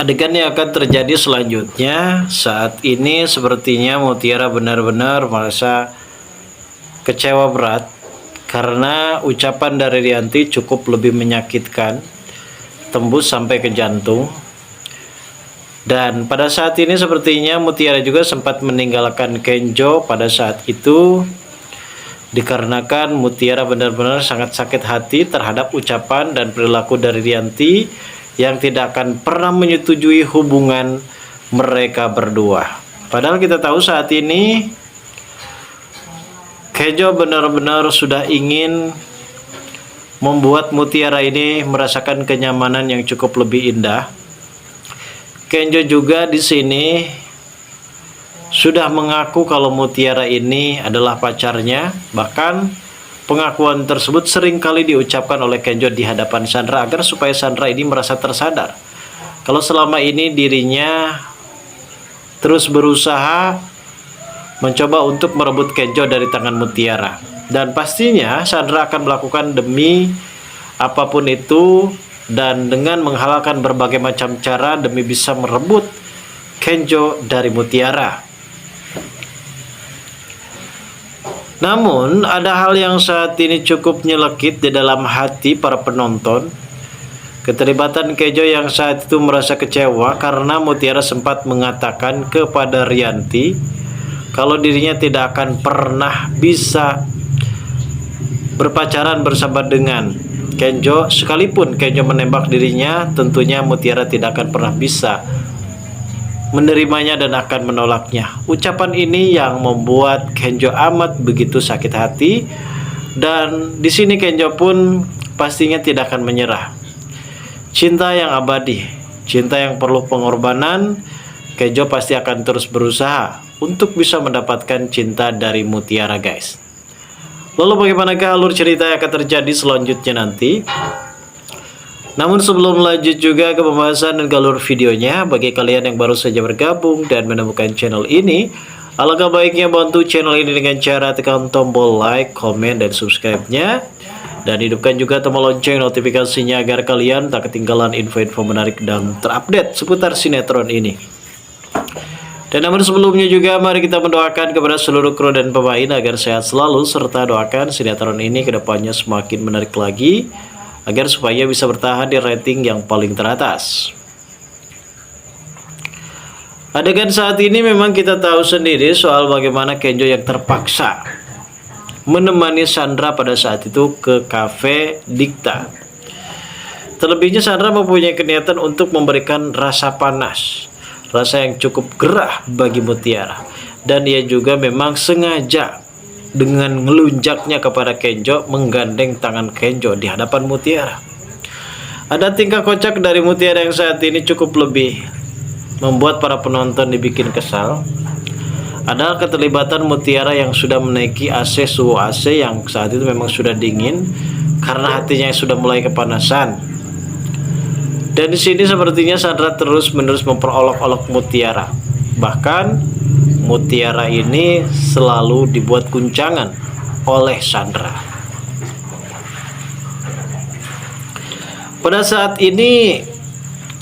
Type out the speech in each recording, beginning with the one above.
Adegan yang akan terjadi selanjutnya, saat ini sepertinya Mutiara benar-benar merasa kecewa berat karena ucapan dari Rianti cukup lebih menyakitkan, tembus sampai ke jantung. Dan pada saat ini sepertinya Mutiara juga sempat meninggalkan Kenjo pada saat itu, dikarenakan Mutiara benar-benar sangat sakit hati terhadap ucapan dan perilaku dari Rianti yang tidak akan pernah menyetujui hubungan mereka berdua. Padahal kita tahu saat ini Kenjo benar-benar sudah ingin membuat Mutiara ini merasakan kenyamanan yang cukup lebih indah. Kenjo juga di sini sudah mengaku kalau Mutiara ini adalah pacarnya. Bahkan pengakuan tersebut sering kali diucapkan oleh Kenjo di hadapan Sandra agar supaya Sandra ini merasa tersadar kalau selama ini dirinya terus berusaha mencoba untuk merebut Kenjo dari tangan Mutiara. Dan pastinya Sandra akan melakukan demi apapun itu dan dengan menghalalkan berbagai macam cara demi bisa merebut Kenjo dari Mutiara. Namun, ada hal yang saat ini cukup nyelekit di dalam hati para penonton. Keterlibatan Kenjo yang saat itu merasa kecewa karena Mutiara sempat mengatakan kepada Rianti kalau dirinya tidak akan pernah bisa berpacaran bersama dengan Kenjo. Sekalipun Kenjo menembak dirinya, tentunya Mutiara tidak akan pernah bisa menerimanya dan akan menolaknya. Ucapan ini yang membuat Kenjo amat begitu sakit hati, dan di sini Kenjo pun pastinya tidak akan menyerah. Cinta yang abadi, cinta yang perlu pengorbanan, Kenjo pasti akan terus berusaha untuk bisa mendapatkan cinta dari Mutiara, guys. Lalu bagaimanakah alur cerita yang akan terjadi selanjutnya nanti? Namun sebelum lanjut juga ke pembahasan dan alur videonya, bagi kalian yang baru saja bergabung dan menemukan channel ini, alangkah baiknya bantu channel ini dengan cara tekan tombol like, komen, dan subscribe-nya. Dan hidupkan juga tombol lonceng notifikasinya agar kalian tak ketinggalan info-info menarik dan terupdate seputar sinetron ini. Dan namun sebelumnya juga mari kita mendoakan kepada seluruh kru dan pemain agar sehat selalu, serta doakan sinetron ini kedepannya semakin menarik lagi, agar supaya bisa bertahan di rating yang paling teratas. Adegan saat ini memang kita tahu sendiri soal bagaimana Kenjo yang terpaksa menemani Sandra pada saat itu ke kafe Dikta. Terlebihnya Sandra mempunyai niatan untuk memberikan rasa panas, rasa yang cukup gerah bagi Mutiara. Dan dia juga memang sengaja dengan ngelunjaknya kepada Kenjo, menggandeng tangan Kenjo di hadapan Mutiara. Ada tingkah kocak dari Mutiara yang saat ini cukup lebih membuat para penonton dibikin kesal. Ada keterlibatan Mutiara yang sudah menaiki AC, suhu AC yang saat itu memang sudah dingin karena hatinya yang sudah mulai kepanasan. Dan di sini sepertinya Sandra terus-menerus memperolok-olok Mutiara. Bahkan Mutiara ini selalu dibuat guncangan oleh Sandra. Pada saat ini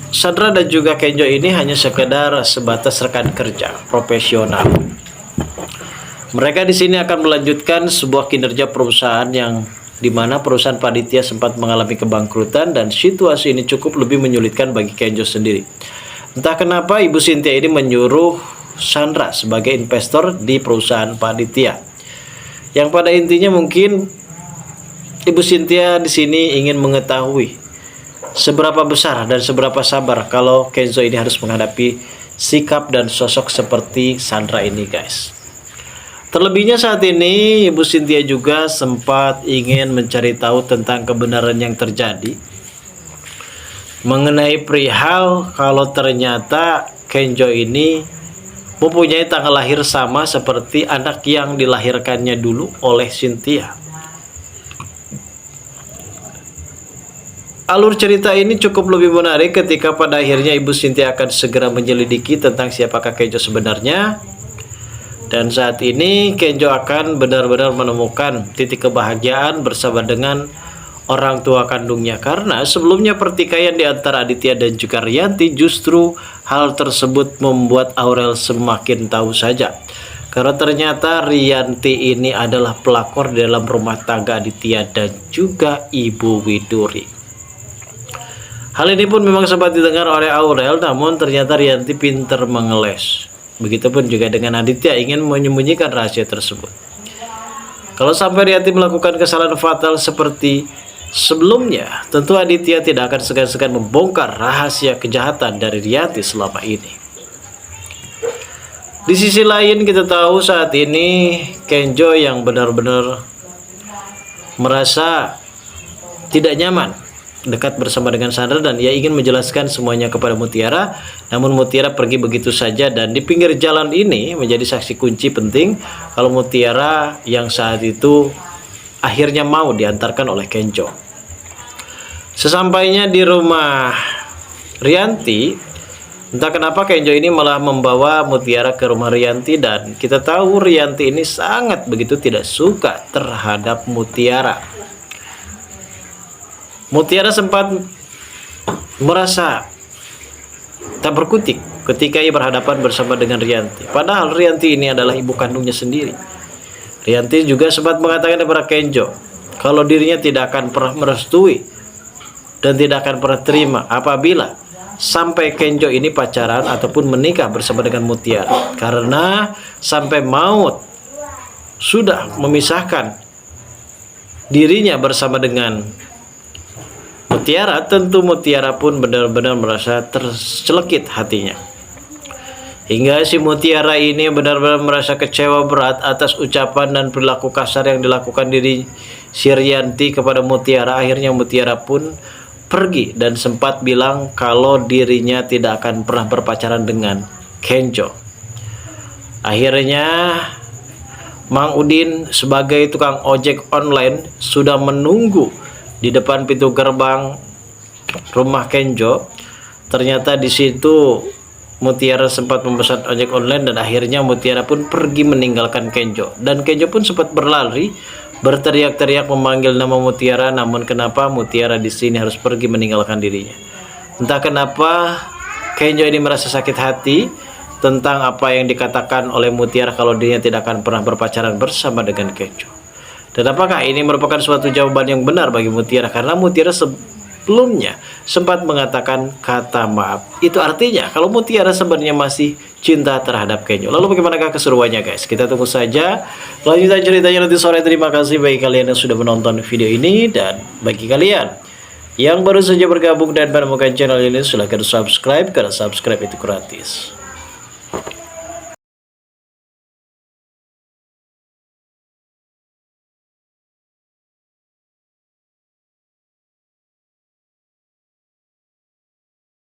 Sandra dan juga Kenjo ini hanya sekedar sebatas rekan kerja profesional. Mereka di sini akan melanjutkan sebuah kinerja perusahaan yang dimana perusahaan Panitia sempat mengalami kebangkrutan, dan situasi ini cukup lebih menyulitkan bagi Kenjo sendiri. Entah kenapa Ibu Cynthia ini menyuruh Sandra sebagai investor di perusahaan Panitia. Yang pada intinya mungkin Ibu Cynthia di sini ingin mengetahui seberapa besar dan seberapa sabar kalau Kenzo ini harus menghadapi sikap dan sosok seperti Sandra ini, guys. Terlebihnya saat ini Ibu Cynthia juga sempat ingin mencari tahu tentang kebenaran yang terjadi mengenai perihal kalau ternyata Kenjo ini mempunyai tanggal lahir sama seperti anak yang dilahirkannya dulu oleh Cynthia. Alur cerita ini cukup lebih menarik ketika pada akhirnya Ibu Cynthia akan segera menyelidiki tentang siapakah Kenjo sebenarnya. Dan saat ini Kenjo akan benar-benar menemukan titik kebahagiaan bersama dengan orang tua kandungnya, karena sebelumnya pertikaian di antara Aditya dan juga Rianti justru hal tersebut membuat Aurel semakin tahu saja. Karena ternyata Rianti ini adalah pelakor dalam rumah tangga Aditya dan juga Ibu Widuri. Hal ini pun memang sempat didengar oleh Aurel, namun ternyata Rianti pintar mengeles. Begitupun juga dengan Aditya ingin menyembunyikan rahasia tersebut. Kalau sampai Rianti melakukan kesalahan fatal seperti sebelumnya, tentu Aditya tidak akan segan-segan membongkar rahasia kejahatan dari Rianti selama ini. Di sisi lain kita tahu saat ini Kenjo yang benar-benar merasa tidak nyaman dekat bersama dengan Sandra dan ia ingin menjelaskan semuanya kepada Mutiara, namun Mutiara pergi begitu saja dan di pinggir jalan ini menjadi saksi kunci penting kalau Mutiara yang saat itu akhirnya mau diantarkan oleh Kenjo. Sesampainya di rumah Rianti, entah kenapa Kenjo ini malah membawa Mutiara ke rumah Rianti dan kita tahu Rianti ini sangat begitu tidak suka terhadap Mutiara. Mutiara sempat merasa tak berkutik ketika ia berhadapan bersama dengan Rianti. Padahal Rianti ini adalah ibu kandungnya sendiri. Rianti juga sempat mengatakan kepada Kenjo kalau dirinya tidak akan pernah merestui dan tidak akan pernah terima apabila sampai Kenjo ini pacaran ataupun menikah bersama dengan Mutiara, karena sampai maut sudah memisahkan dirinya bersama dengan Mutiara, tentu Mutiara pun benar-benar merasa tercelekit hatinya. Hingga si Mutiara ini benar-benar merasa kecewa berat atas ucapan dan perilaku kasar yang dilakukan diri si Rianti kepada Mutiara. Akhirnya Mutiara pun pergi dan sempat bilang kalau dirinya tidak akan pernah berpacaran dengan Kenjo. Akhirnya Mang Udin sebagai tukang ojek online sudah menunggu di depan pintu gerbang rumah Kenjo. Ternyata di situ Mutiara sempat memesan ojek online dan akhirnya Mutiara pun pergi meninggalkan Kenjo. Dan Kenjo pun sempat berlari berteriak-teriak memanggil nama Mutiara, namun kenapa Mutiara di sini harus pergi meninggalkan dirinya? Entah kenapa Kenjo ini merasa sakit hati tentang apa yang dikatakan oleh Mutiara kalau dirinya tidak akan pernah berpacaran bersama dengan Kenjo. Dan apakah ini merupakan suatu jawaban yang benar bagi Mutiara? Karena Mutiara sebelumnya sempat mengatakan kata maaf. Itu artinya kalau Mutiara sebenarnya masih cinta terhadap Kenjo. Lalu bagaimanakah keseruannya guys? Kita tunggu saja lanjutan ceritanya nanti sore. Terima kasih bagi kalian yang sudah menonton video ini, dan bagi kalian yang baru saja bergabung dan menemukan channel ini silahkan subscribe karena subscribe itu gratis.